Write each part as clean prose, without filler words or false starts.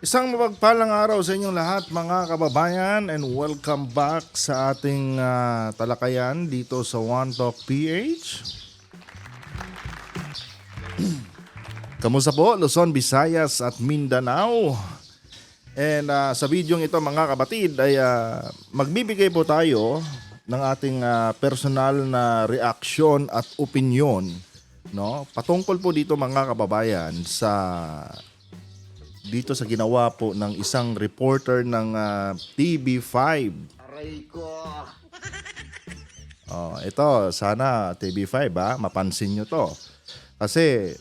Isang mapagpalang araw sa inyong lahat mga kababayan and welcome back sa ating talakayan dito sa One Talk PH. Kamusta po Luzon, Visayas at Mindanao? And sa videong ito mga kabatid ay magbibigay po tayo ng ating personal na reaksyon at opinyon, no? Patungkol po dito mga kababayan dito sa ginawa po ng isang reporter ng TV5. Aray ko. Ito, sana TV5 mapansin nyo to. Kasi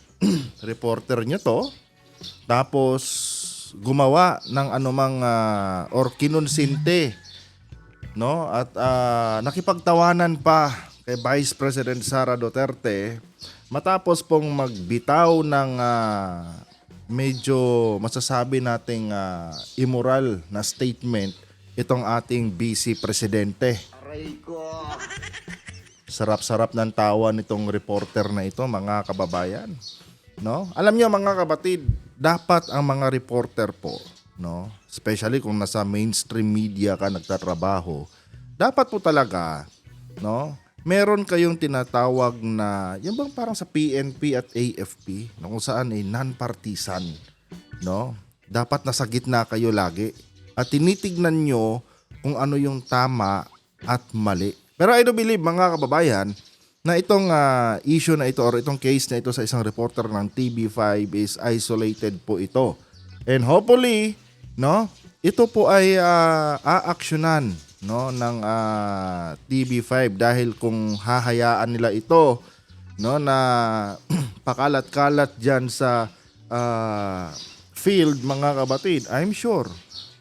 reporter nyo to, tapos gumawa ng anumang or kinonsinte, no? At nakipagtawanan pa kay Vice President Sara Duterte matapos pong magbitaw ng medyo masasabi nating immoral na statement itong ating Vice Presidente. Aray ko. Sarap-sarap ng tawa nitong reporter na ito, mga kababayan. No? Alam niyo mga kabatid, dapat ang mga reporter po, no? Especially kung nasa mainstream media ka nagtatrabaho, dapat po talaga, no? Meron kayong tinatawag na, yung bang parang sa PNP at AFP, no, kung saan ay non-partisan, no? Dapat nasa gitna kayo lagi at tinitignan nyo kung ano yung tama at mali. Pero I do believe mga kababayan na itong issue na ito or itong case na ito sa isang reporter ng TV5 is isolated po ito. And hopefully, no, ito po ay aaksyonan, no, ng TV5 dahil kung hahayaan nila ito, no, na pakalat-kalat diyan sa field mga kabatid, I'm sure,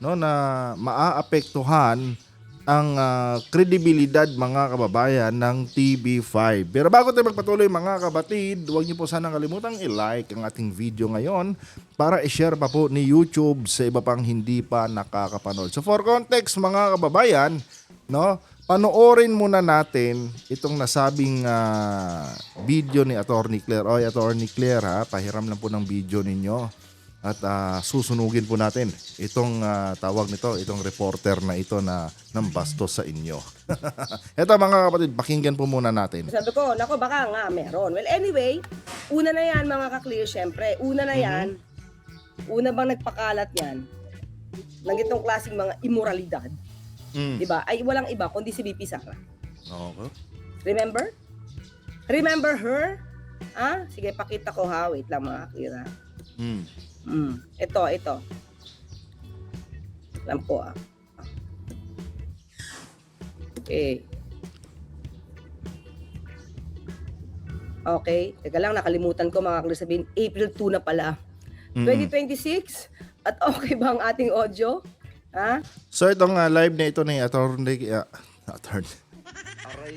no, na maaapektuhan ang kredibilidad mga kababayan ng TV5. Pero bago tayo magpatuloy mga kabatid, huwag niyo po sanang kalimutang i-like ang ating video ngayon para i-share pa po ni YouTube sa iba pang hindi pa nakakapanood. So for context mga kababayan, no, panoorin muna natin itong nasabing video ni Attorney Claire. Oy, Attorney Claire, pahiram lang po ng video ninyo. At susunugin po natin itong tawag nito, itong reporter na ito na nambastos sa inyo. Eto mga kapatid, pakinggan po muna natin. Sabi ko, nako baka nga meron. Well, anyway, una na yan mga ka-clear, syempre. Una na yan, una bang nagpakalat yan ng itong klaseng mga immoralidad, diba? Ay walang iba kundi si VP Sara. Okay. Remember? Remember her? Sige, pakita ko ha. Wait lang mga ka-clear ha. Ito. Alam ko Okay. Okay. Teka lang, nakalimutan ko mga ka-clear sabihin. April 2 na pala. 2026? At okay ba ang ating audio? Ha? So itong live na ito ni Attorney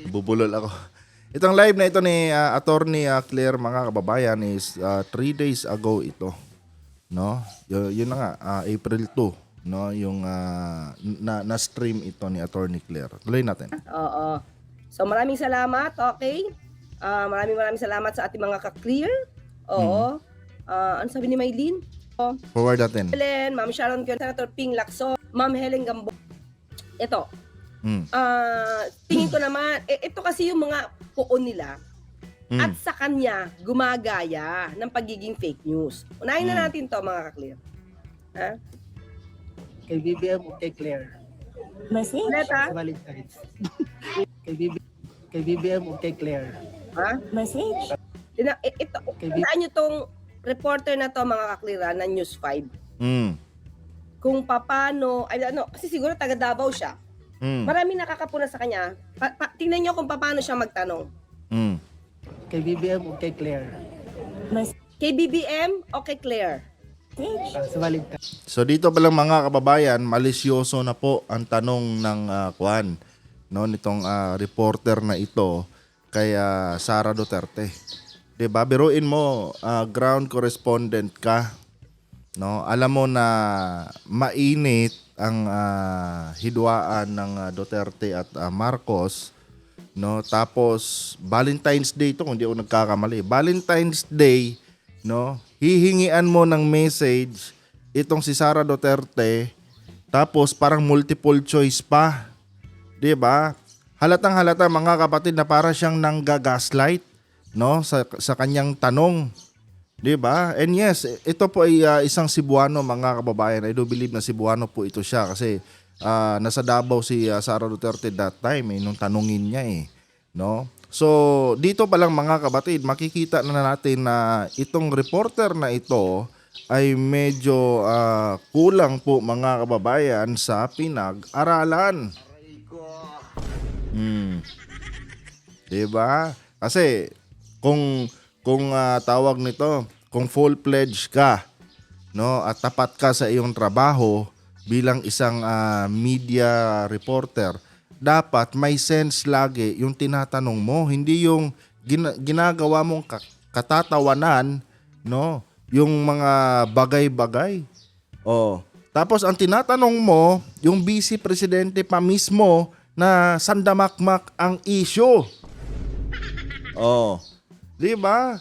bubulol ako. Itong live na ito ni Attorney Claire mga kababayan is 3 days ago ito. No? Yun na nga, April 2, no? Yung na-stream ito ni Attorney Claire. Tuloy natin. Oo. So maraming salamat, okay? Maraming salamat sa ating mga ka-clear. Oo. Ano sabi ni Maylene? Forward natin. Helen, Ma'am Sharon Kyon, Senator Ping Lacson, Ma'am Helen Gambo. Ito. Tingin ko naman, ito kasi yung mga poon nila. At sa kanya, gumagaya ng pagiging fake news. Unahin na natin to mga ka-clear. Ha? Kay BBM o kay Claire? Message? Ulit ha? Sa Valentine's. Kay BBM o kay Claire? Ha? Message? Ito, saan nyo tong reporter na to mga ka-clear na News 5? Kung paano, kasi siguro taga Davao siya. Marami nakakapuna sa kanya. Tingnan nyo kung paano siya magtanong. Kay BBM o kay Claire? Kay BBM o kay Claire? Sa Valentine's. So dito pa lang mga kababayan, malisyoso na po ang tanong ng Kwan, no, nitong reporter na ito kay Sara Duterte. 'Di ba? Biruin mo, ground correspondent ka, no? Alam mo na mainit ang hidwaan ng Duterte at Marcos, no? Tapos Valentine's Day to, kung di ako nagkakamali. Valentine's Day, no? Hihingian mo ng message itong si Sara Duterte, tapos parang multiple choice pa. 'Di ba? Halatang-halata mga kapatid na para siyang nanggagaslight, no, sa kanyang tanong. 'Di ba? And yes, ito po ay isang Cebuano mga kababayan. I do believe na Cebuano po ito siya kasi nasa Davao si Sara Duterte that time nung tanungin niya no? So, dito pa lang mga kapatid, makikita na natin na itong reporter na ito ay medyo kulang po mga kababayan sa pinag-aralan. Diba? Kasi kung tawag nito, kung full-fledged ka, no, at tapat ka sa iyong trabaho bilang isang media reporter, dapat may sense lagi yung tinatanong mo, hindi yung ginagawa mong katatawanan, no, yung mga bagay-bagay. Tapos ang tinatanong mo, yung vice presidente pa mismo na sandamakmak ang issue. Di ba?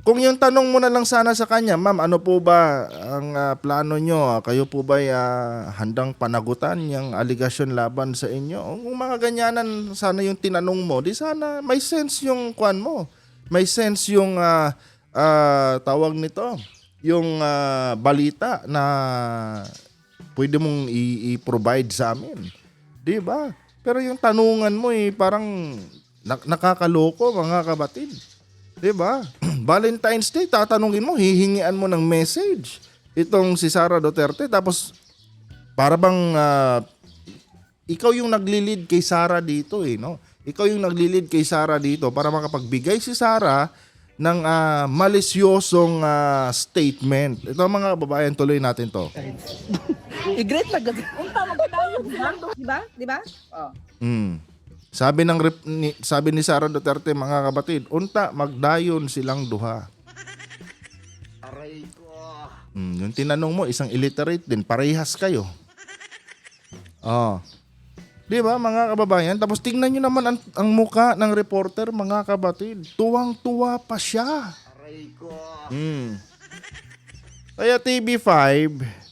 Kung yung tanong mo na lang sana sa kanya, ma'am, ano po ba ang plano nyo? Kayo po ba handang panagutan yung aligasyon laban sa inyo? Kung mga ganyanan sana yung tinanong mo, di sana may sense yung kwan mo. May sense yung tawag nito, yung balita na pwede mong i-provide sa amin. Di ba? Pero yung tanungan mo parang nakakaloko mga kabatid. 'Di ba? Valentine's Day, tatanungin mo, hihingian mo ng message itong si Sara Duterte, tapos para bang ikaw yung nagli-lead kay Sara dito no? Ikaw yung nagli-lead kay Sara dito para makapagbigay si Sara ng malisyosong statement. Ito mga kababayan, tuloy natin to. I-great na gagawin. Di ba? Sabi ni Sara Duterte mga kabatid, unta magdayon silang duha. Aray ko. Yung tinanong mo, isang illiterate din, parehas kayo. Di ba mga kababayan? Tapos tingnan nyo naman ang muka ng reporter mga kabatid. Tuwang-tuwa pa siya. Aray ko. Kaya TV5,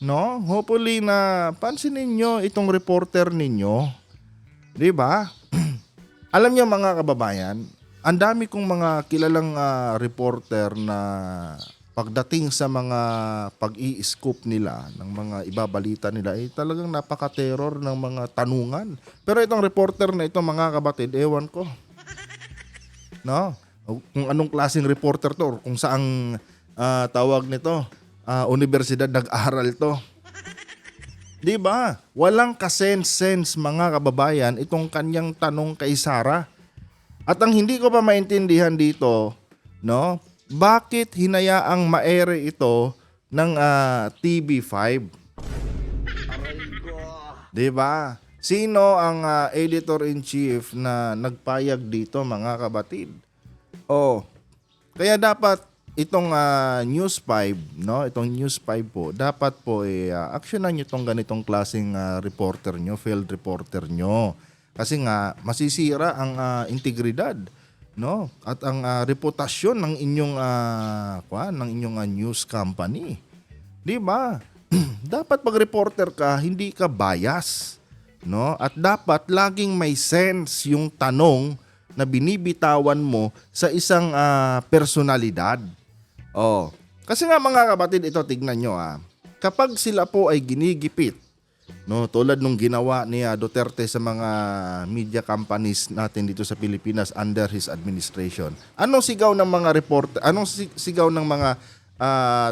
no? Hopefully na pansinin nyo itong reporter ninyo. Di ba? Alam niyo mga kababayan, ang dami kong mga kilalang reporter na pagdating sa mga pag-i-scoop nila ng mga ibabalita nila ay talagang napaka-terror ng mga tanungan. Pero itong reporter na ito mga kabatid, ewan ko. No? Kung anong klaseng reporter to or kung saang tawag nito, universidad nag-aral to. 'Di ba? Walang kasense mga kababayan itong kanyang tanong kay Sara. At ang hindi ko pa maintindihan dito, no? Bakit hinayaang maere ito ng TV5? 'Di ba? Sino ang editor-in-chief na nagpayag dito mga kabatid? Kaya dapat itong News 5, no? Itong News 5 po, dapat po aksyonan niyo tong ganitong klaseng reporter nyo, field reporter nyo. Kasi nga masisira ang integridad, no? At ang reputasyon ng inyong news company. 'Di ba? Dapat pag reporter ka, hindi ka bias, no? At dapat laging may sense yung tanong na binibitawan mo sa isang personalidad. Kasi nga mga kapatid, ito tignan nyo kapag sila po ay ginigipit, no, tulad nung ginawa ni Duterte sa mga media companies natin dito sa Pilipinas under his administration. Anong sigaw ng mga reporter? Anong sigaw ng mga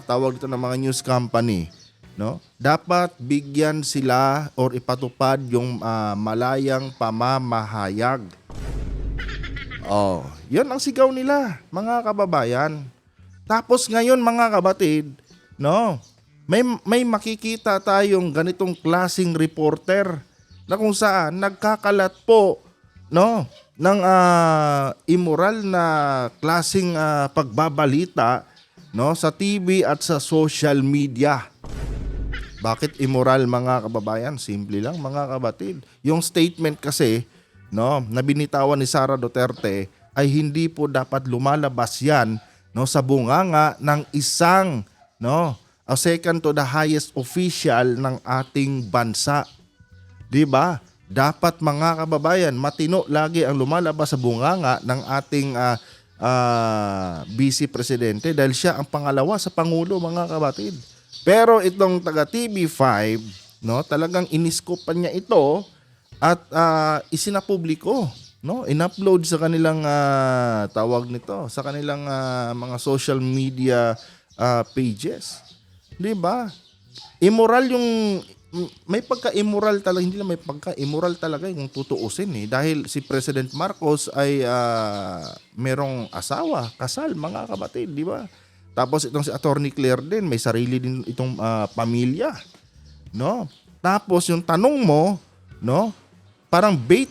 tawag dito ng mga news company? No? Dapat bigyan sila or ipatupad yung malayang pamamahayag. Yun ang sigaw nila, mga kababayan. Tapos ngayon mga kabatid, no, may makikita tayong ganitong klaseng reporter na kung saan nagkakalat po, no, ng immoral na klaseng pagbabalita, no, sa TV at sa social media. Bakit immoral mga kababayan? Simple lang mga kabatid. Yung statement kasi, no, na binitawan ni Sara Duterte ay hindi po dapat lumalabas yan, no, sa bunganga ng isang, no, second to the highest official ng ating bansa. 'Di ba? Dapat mga kababayan, matino lagi ang lumalabas sa bunganga ng ating vice presidente dahil siya ang pangalawa sa pangulo, mga kabatid. Pero itong taga TV5, no, talagang iniskopan niya ito at isinapubliko, no? In-upload sa kanilang tawag nito, sa kanilang mga social media pages. 'Di ba? Immoral yung may pagka-immoral talaga, hindi lang may pagka-immoral talaga yung tutuusin dahil si President Marcos ay merong asawa, kasal, mga kabatid, di ba? Tapos itong si Attorney Claire din, may sarili din itong pamilya, no? Tapos yung tanong mo, no? Parang bait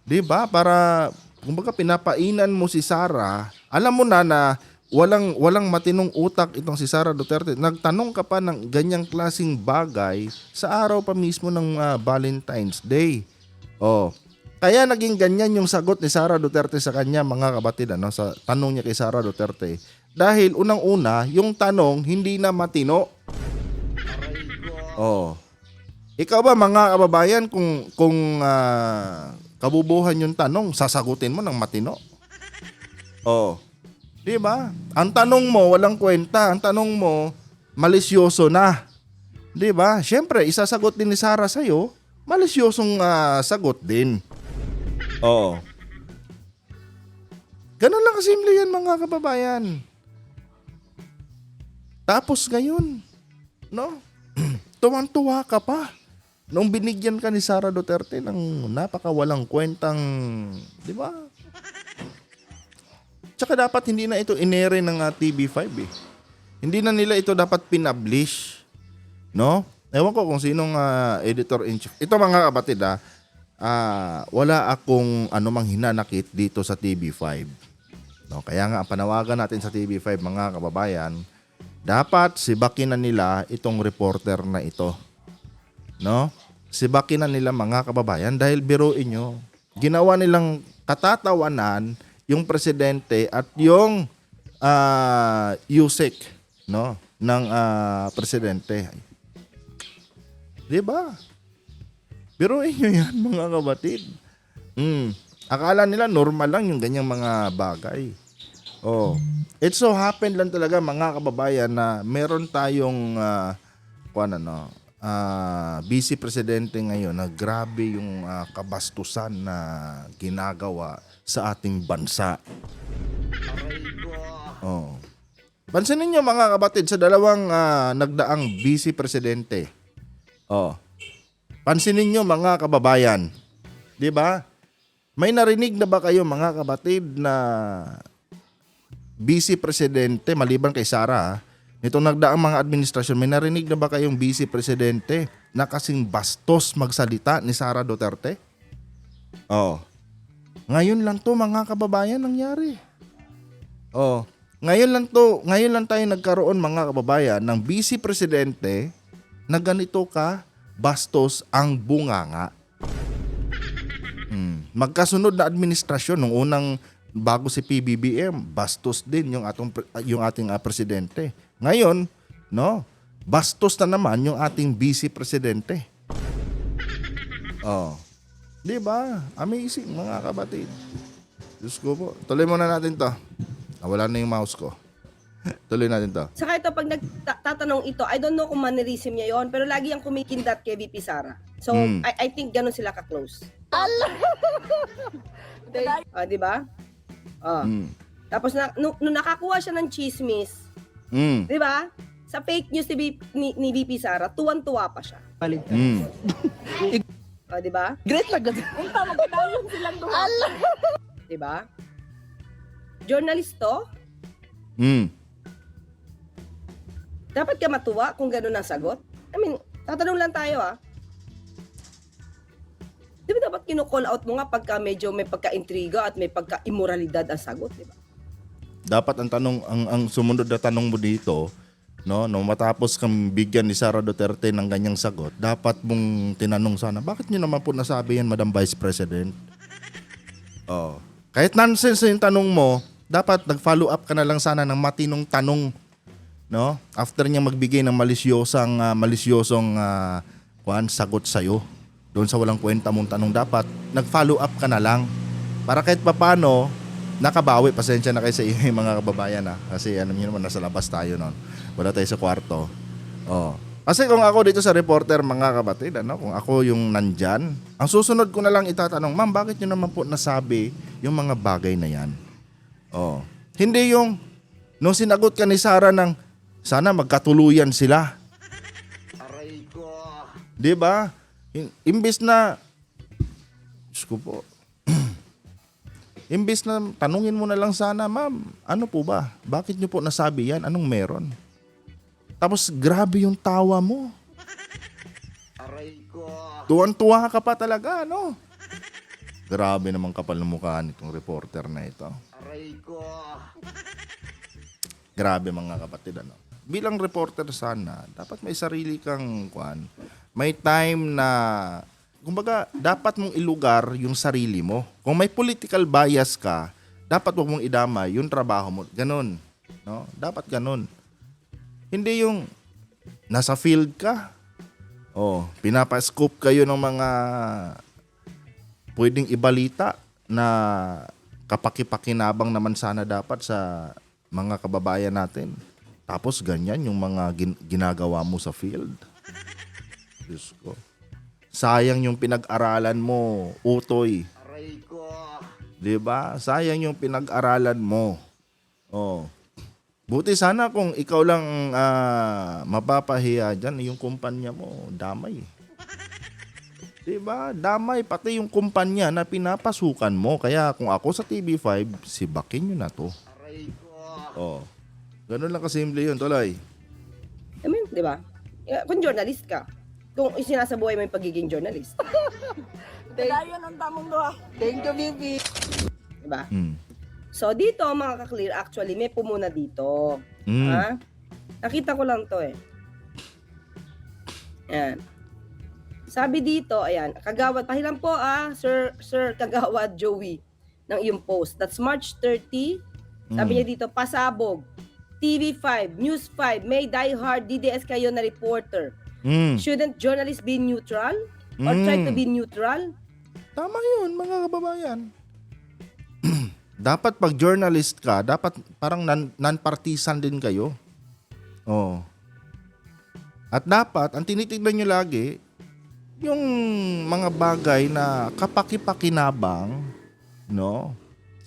di ba? Para kumbaga pinapainan mo si Sara, alam mo na walang matinong utak itong si Sara Duterte. Nagtanong ka pa ng ganyang klaseng bagay sa araw pa mismo ng Valentine's Day. Kaya naging ganyan yung sagot ni Sara Duterte sa kanya, mga kabatid, sa tanong niya kay Sara Duterte. Dahil unang-una, yung tanong hindi na matino. Ikaw ba, mga kababayan, kung kabubuhan yung tanong, sasagutin mo ng matino? Di ba? Ang tanong mo, walang kwenta. Ang tanong mo, malisyoso na. Di ba? Siyempre, isasagot din ni Sara sa'yo, malisyosong sagot din. Ganun lang kasimple yan, mga kababayan. Tapos ngayon, no? Tuwang-tuwa ka pa. Nung binigyan ka ni Sara Duterte ng napakawalang kwentang, di ba? Tsaka dapat hindi na ito inere ng TV5 Hindi na nila ito dapat pinablish. No? Ewan ko kung sinong editor-in-chief. Ito, mga kabatid, wala akong anumang hinanakit dito sa TV5. No? Kaya nga, ang panawagan natin sa TV5, mga kababayan, dapat sibakin na nila itong reporter na ito. No? Sibakin na nila, mga kababayan, dahil biruin nyo, ginawa nilang katatawanan yung presidente at yung USEC, no, ng presidente. 'Di ba? Pero inyo yan, mga kabatid. Akala nila normal lang yung ganyang mga bagay. It so happened lang talaga, mga kababayan, na meron tayong vice presidente ngayon na grabe yung kabastusan na ginagawa sa ating bansa. Pansinin niyo, mga kabatid, sa dalawang nagdaang vice presidente. Pansinin niyo, mga kababayan. 'Di ba? May narinig na ba kayo, mga kabatid, na vice presidente maliban kay Sara? Nitong nagdaang mga administrasyon, may narinig na ba kayong vice presidente na kasing bastos magsalita ni Sara Duterte? Ngayon lang to, mga kababayan, nangyari. Ngayon lang tayo nagkaroon, mga kababayan, ng vice presidente na ganito ka bastos ang bunganga. Magkasunod na administrasyon nung unang bago si PBBM, bastos din yung ating presidente. Ngayon, no, bastos na naman yung ating vice presidente. Di ba? Amazing, mga kabatid. Diyos ko po. Tuloy muna natin to. Wala na yung mouse ko. Tuloy natin to. Saka ito, pag nagtatanong ito, I don't know kung mannerism niya yon, pero lagi yung kumikindat kay VP Sara. So, I think ganun sila ka-close. Di ba? Tapos, nung nakakuha siya ng chismis, di ba? Sa fake news ni VP Sara, tuwan-tuwa pa siya. Di ba? Great lang ganda. Di ba? Journalist to? Dapat ka matuwa kung gano'n ang sagot. I mean, tatanong lang tayo Di ba dapat kino-call out mo nga pagka medyo may pagka-intriga at may pagka-immoralidad ang sagot, di ba? Dapat ang sumunod na tanong mo dito, no, nung matapos kang bigyan ni Sara Duterte ng ganyang sagot, dapat mong tinanong sana, bakit niyo naman po nasabi yan, Madam Vice President? Kahit nonsense yung tanong mo, dapat nag-follow up ka na lang sana ng matinong tanong. no? After niya magbigay ng malisyosong sagot sa doon sa walang kwenta mong tanong, dapat nag-follow up ka na lang para kahit papaano nakabawi. Pasensya na kayo sa iyo mga kababayan kasi alam niyo naman nasa labas tayo noon. Wala tayo sa kwarto. Oh. Kasi kung ako dito sa reporter mga kabatid, kung ako yung nandyan, ang susunod ko na lang itatanong, ma'am, bakit nyo naman po nasabi yung mga bagay na yan? Oh. Hindi yung, nung sinagot ka ni Sarah ng, sana magkatuluyan sila. Aray ko. Di ba? Imbis na, Diyos ko po, imbis na tanungin mo na lang sana, ma'am, ano po ba? Bakit nyo po nasabi yan? Anong meron? Tapos grabe yung tawa mo. Aray ko. Tuwan-tuwa ka pa talaga, no? Grabe naman kapal ng mukha nitong reporter na ito. Aray ko. Grabe mga kapatid, Bilang reporter sana, dapat may sarili kang may time na, kumbaga, dapat mong ilugar yung sarili mo. Kung may political bias ka, dapat wag mong idamay yung trabaho mo. Ganon, no? Dapat ganon. Hindi yung nasa field ka. Pinapa-scoop kayo ng mga pwedeng ibalita na kapaki-pakinabang naman sana dapat sa mga kababayan natin. Tapos ganyan yung mga ginagawa mo sa field. Diyos ko. Sayang yung pinag-aralan mo, Utoy. Aray ko. 'Di ba? Sayang yung pinag-aralan mo. Buti sana kung ikaw lang mapapahiya dyan, yung kumpanya mo, damay. Diba? Damay, pati yung kumpanya na pinapasukan mo. Kaya kung ako sa TV5, sibakin nyo na to. Aray ko. Ganun lang kasimple yun, Tolay. I mean, di ba? Kung journalist ka, kung isinasabuhay mo yung pagiging journalist. Dayo ng tamong doha. Thank you, Bibi. Di ba? Hmm. So, dito, mga ka-clear, actually, may pumuna dito. Ha? Nakita ko lang to Ayan. Sabi dito, ayan, Kagawad, pahilan po Sir Kagawad Joey ng iyong post. That's March 30. Sabi niya dito, pasabog. TV5, News 5, may diehard DDS kayo na reporter. Shouldn't journalists be neutral? Or try to be neutral? Tama yun, mga kababayan. Dapat pag journalist ka, dapat parang non-partisan din kayo. At dapat, ang tinitignan nyo lagi, yung mga bagay na kapaki-pakinabang, no,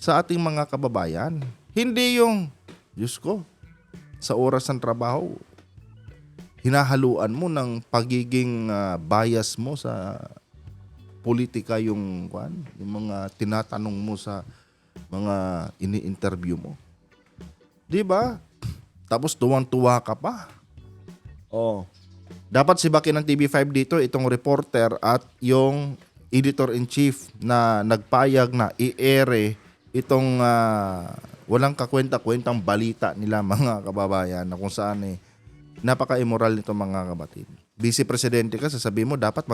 sa ating mga kababayan. Hindi yung, Diyos ko, sa oras ng trabaho, hinahaluan mo ng pagiging bias mo sa politika yung mga tinatanong mo sa mga ini-interview mo. 'Di ba? Tapos tuwang-tuwa ka pa. Dapat sibakin ng TV5 dito itong reporter at yung editor-in-chief na nagpayag na i-ere itong walang kakwenta-kwentang balita nila mga kababayan na kung saan napaka-immoral nito mga kabatid. Vice Presidente ka, sasabihin mo dapat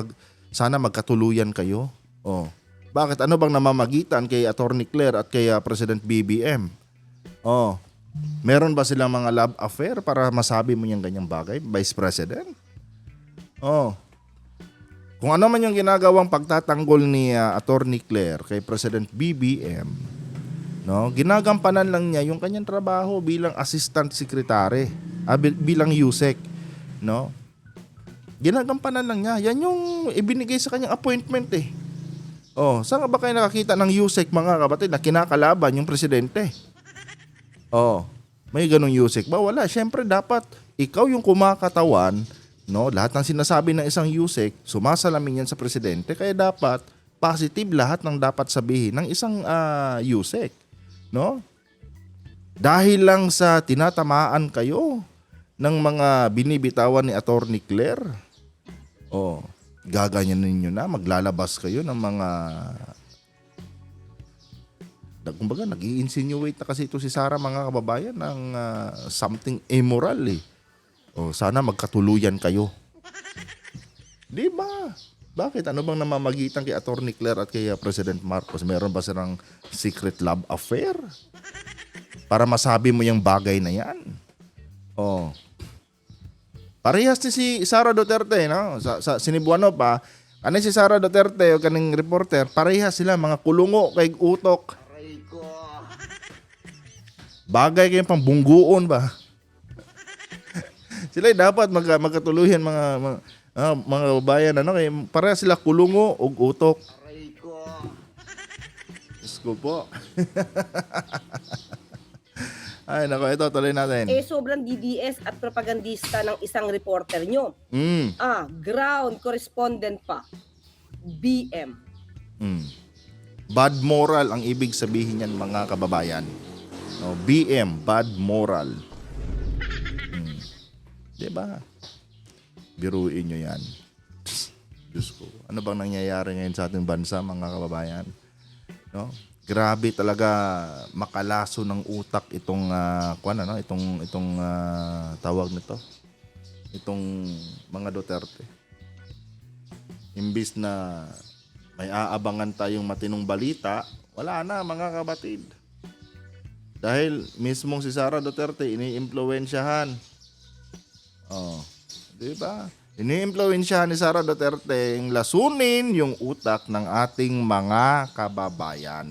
sana magkatuluyan kayo. Bakit? Ano bang namamagitan kay Attorney Claire at kay President BBM? Meron ba silang mga love affair para masabi mo yung ganyang bagay, Vice President? Kung ano man yung ginagawang pagtatanggol ni Attorney Claire kay President BBM, no, ginagampanan lang niya yung kanyang trabaho bilang assistant secretary, bilang USEC, no? Ginagampanan lang niya. Yan yung ibinigay sa kanyang appointment saan ka ba kayo nakakita ng USEC mga kapatid na kinakalaban yung presidente? May ganong USEC ba? Wala. Siyempre dapat ikaw yung kumakatawan, no? Lahat ng sinasabi ng isang USEC, sumasalamin yan sa presidente. Kaya dapat positive lahat ng dapat sabihin ng isang USEC, no? Dahil lang sa tinatamaan kayo ng mga binibitawan ni Attorney Claire, gaganyan ninyo na, maglalabas kayo ng mga kumbaga nag-i-insinuate na kasi ito si Sarah mga kababayan ng something immoral sana magkatuluyan kayo. Di ba? Bakit? Ano bang namamagitan kay Attorney Claire at kay President Marcos? Meron ba silang secret love affair? Para masabi mo yung bagay na yan? Oh. Parehas ni si Sara Duterte, no? Sa Sinibuano pa, ano si Sara Duterte o kaning reporter, parehas sila mga kulungo kay utok. Bagay kayong pambungguon ba? Sila dapat magkatuluyan mga babayan, ano, kay parehas sila kulungo ug utok. Diyos ko po. Ay, nako, ito, tuloy natin. Sobrang DDS at propagandista ng isang reporter nyo. Mm. Ground correspondent pa. BM. Mm. Bad moral ang ibig sabihin niyan, mga kababayan. No, BM, bad moral. Diba? Biruin nyo yan. Diyos ko. Ano bang nangyayari ngayon sa ating bansa, mga kababayan? No? Grabe talaga makalaso ng utak itong tawag nito. Itong mga Duterte. Imbis na may aabangan tayong matinong balita, wala na, mga kabatid. Dahil mismong si Sara Duterte iniimpluwensyahan. Oh, 'di ba? Iniimpluwensyahan ni Sara Duterte yung lasunin yung utak ng ating mga kababayan.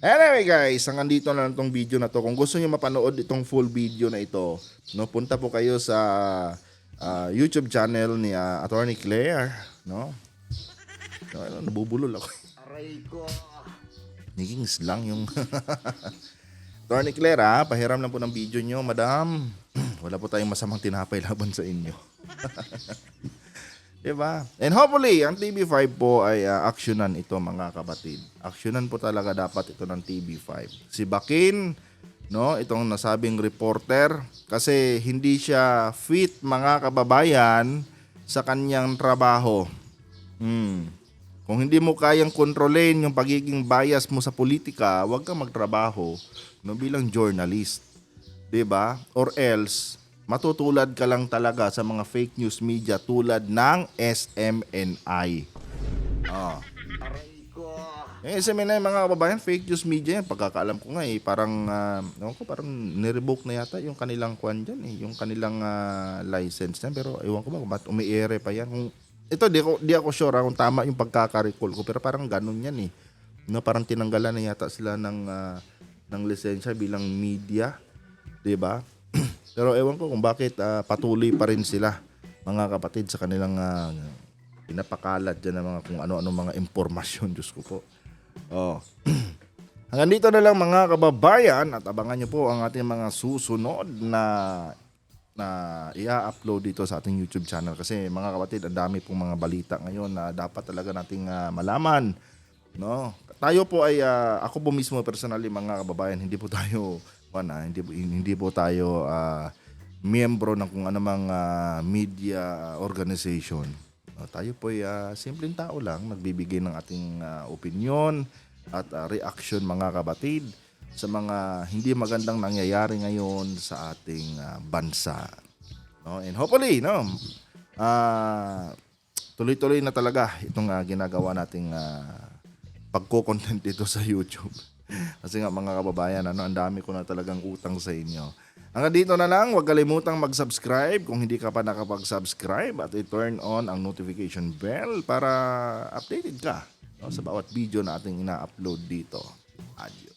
Anyway guys, hanggang dito na lang tong video na to. Kung gusto niyo mapanood itong full video na ito, no, punta po kayo sa YouTube channel ni Attorney Claire, no? Nabubulol ako. Aray ko. Naging slang yung Attorney Claire, pahiram lang po ng video nyo, madam. Wala po tayong masamang tinapay laban sa inyo. Diba? And hopefully, ang TV5 po ay aksyonan ito, mga kabatid. Aksyonan po talaga dapat ito ng TV5. Si Bakin, no, itong nasabing reporter, kasi hindi siya fit, mga kababayan, sa kanyang trabaho. Kung hindi mo kayang kontrolin yung pagiging bias mo sa politika, huwag kang magtrabaho, no, bilang journalist. 'Di ba? Or else matutulad ka lang talaga sa mga fake news media tulad ng SMNI. SMNI, mga kababayan, fake news media yan. Pagkakaalam ko nga parang parang nirevoke na yata yung kanilang kwan dyan, yung kanilang license na, pero ewan ko ba kung ba't umiere pa yan. Kung ito, di ako sure kung tama yung pagkaka-recall ko, pero parang ganun yan eh. No, parang tinanggalan na yata sila ng lisensya bilang media, 'di ba? Pero ewan ko kung bakit patuloy pa rin sila, mga kapatid, sa kanilang pinapakalat diyan ng mga kung ano-ano mga impormasyon, Diyos ko po. Oh. Hanggang dito na lang, mga kababayan, at abangan niyo po ang ating mga susunod na i-upload dito sa ating YouTube channel, kasi mga kapatid, ang dami pong mga balita ngayon na dapat talaga nating malaman, no? Tayo po ay ako po mismo personally, mga kababayan, hindi po tayo hindi po tayo miyembro ng kung anumang media organization. Tayo po ay simpleng tao lang, nagbibigay ng ating opinion at reaction, mga kabatid, sa mga hindi magandang nangyayari ngayon sa ating bansa. No? And hopefully, no, tuloy-tuloy na talaga itong ginagawa nating pagko-content dito sa YouTube. Kasi nga, mga kababayan, ang dami ko na talagang utang sa inyo. Hanggang dito na lang, huwag kalimutang mag-subscribe kung hindi ka pa nakapag-subscribe, at i-turn on ang notification bell para updated ka, no, sa bawat video na ating ina-upload dito. Adios.